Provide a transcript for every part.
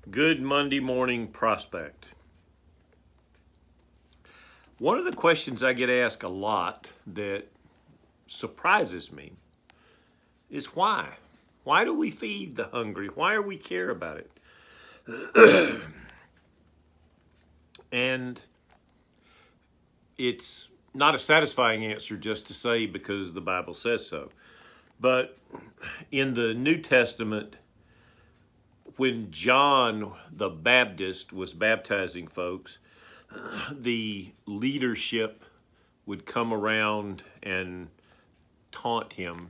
Good Monday morning prospect. One of the questions I get asked a lot that surprises me is why? Why do we feed the hungry? Why do we care about it? And it's not a satisfying answer just to say because the Bible says so. But in the New Testament, when John the Baptist was baptizing folks, the leadership would come around and taunt him.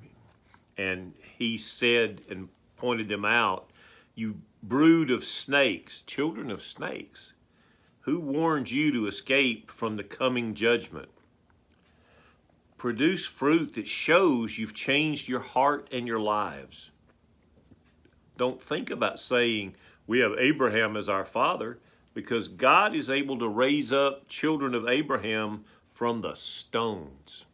And he said and pointed them out, "You brood of snakes, children of snakes, who warned you to escape from the coming judgment? Produce fruit that shows you've changed your heart and your lives." Don't think about saying, "We have Abraham as our father," because God is able to raise up children of Abraham from the stones.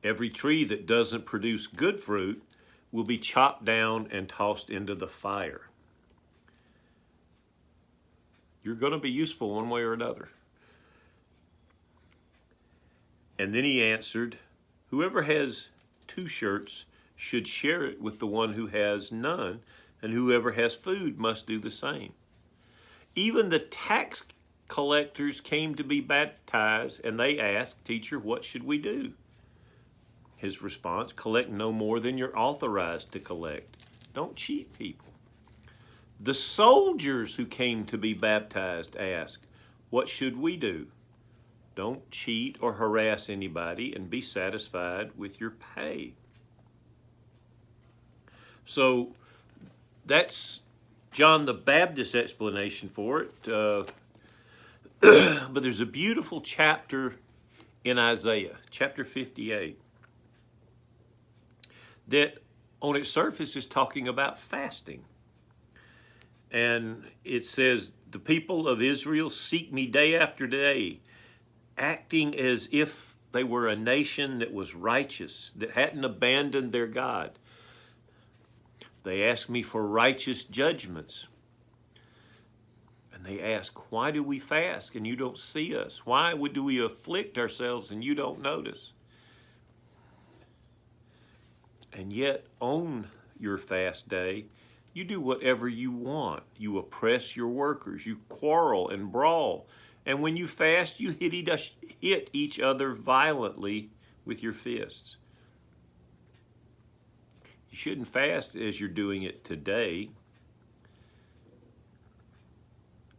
Every tree that doesn't produce good fruit will be chopped down and tossed into the fire. You're going to be useful one way or another. And then he answered, "Whoever has 2 shirts should share it with the one who has none, and whoever has food must do the same." Even the tax collectors came to be baptized, and they asked, "Teacher, what should we do?" His response, "Collect no more than you're authorized to collect." Don't cheat people. The soldiers who came to be baptized asked, "What should we do?" Don't cheat or harass anybody, and be satisfied with your pay. So that's John the Baptist's explanation for it. But there's a beautiful chapter in Isaiah, chapter 58, that on its surface is talking about fasting. And it says, "The people of Israel seek me day after day, acting as if they were a nation that was righteous, that hadn't abandoned their God. They ask me for righteous judgments." And they ask, "Why do we fast and you don't see us? Why do we afflict ourselves and you don't notice?" And yet, on your fast day, you do whatever you want. You oppress your workers. You quarrel and brawl. And when you fast, you hit each other violently with your fists. You shouldn't fast as you're doing it today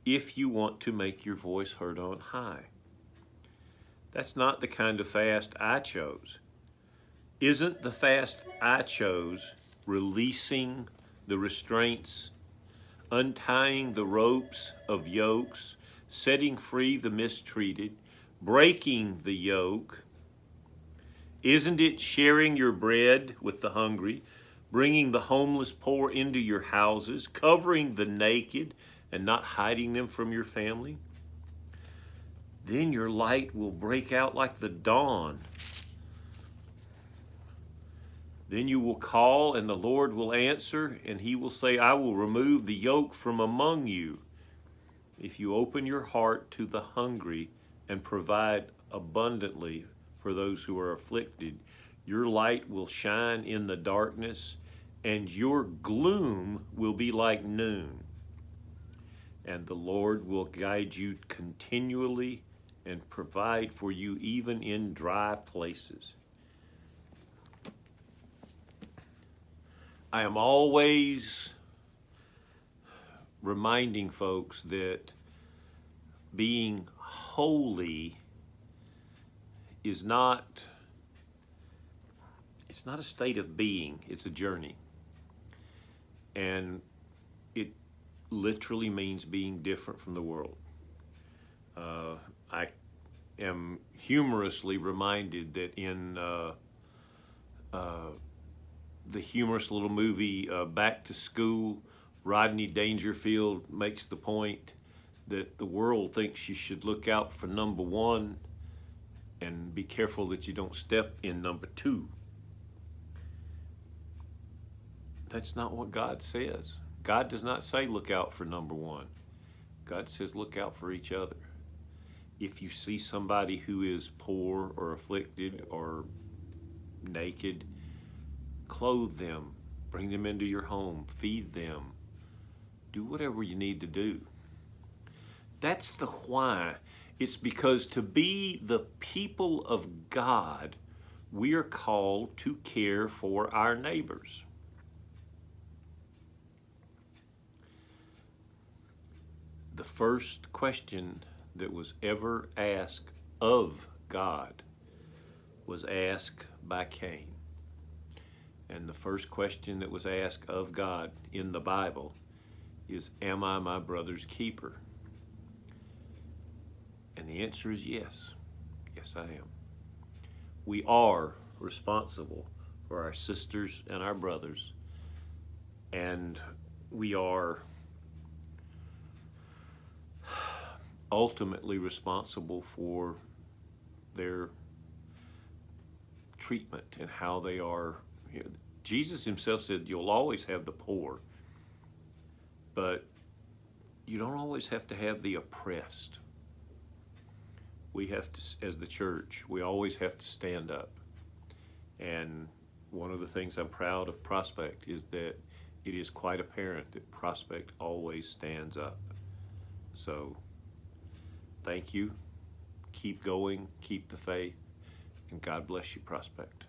if you want to make your voice heard on high. That's not the kind of fast I chose. Isn't the fast I chose releasing the restraints, untying the ropes of yokes, setting free the mistreated, breaking the yoke? Isn't it sharing your bread with the hungry, bringing the homeless poor into your houses, covering the naked and not hiding them from your family? Then your light will break out like the dawn. Then you will call, and the Lord will answer, and he will say, "I will remove the yoke from among you." If you open your heart to the hungry and provide abundantly for those who are afflicted, your light will shine in the darkness, and your gloom will be like noon. And the Lord will guide you continually and provide for you even in dry places. I am always reminding folks that being holy is not, it's not a state of being, it's a journey. And it literally means being different from the world. I am humorously reminded that in the humorous little movie Back to School, Rodney Dangerfield makes the point that the world thinks you should look out for number 1 and be careful that you don't step in number 2. That's not what God says. God does not say look out for number one. God says look out for each other. If you see somebody who is poor or afflicted or naked, clothe them, bring them into your home, feed them, do whatever you need to do. That's the why. It's because to be the people of God, we are called to care for our neighbors. The first question that was ever asked of God was asked by Cain. And the first question that was asked of God in the Bible is, am I my brother's keeper? And the answer is yes. Yes, I am. We are responsible for our sisters and our brothers, and we are ultimately responsible for their treatment and how they are. Jesus himself said, you'll always have the poor, but you don't always have to have the oppressed. We have to, as the church, we always have to stand up. And one of the things I'm proud of Prospect is that it is quite apparent that Prospect always stands up. So thank you. Keep going, keep the faith, and God bless you, Prospect.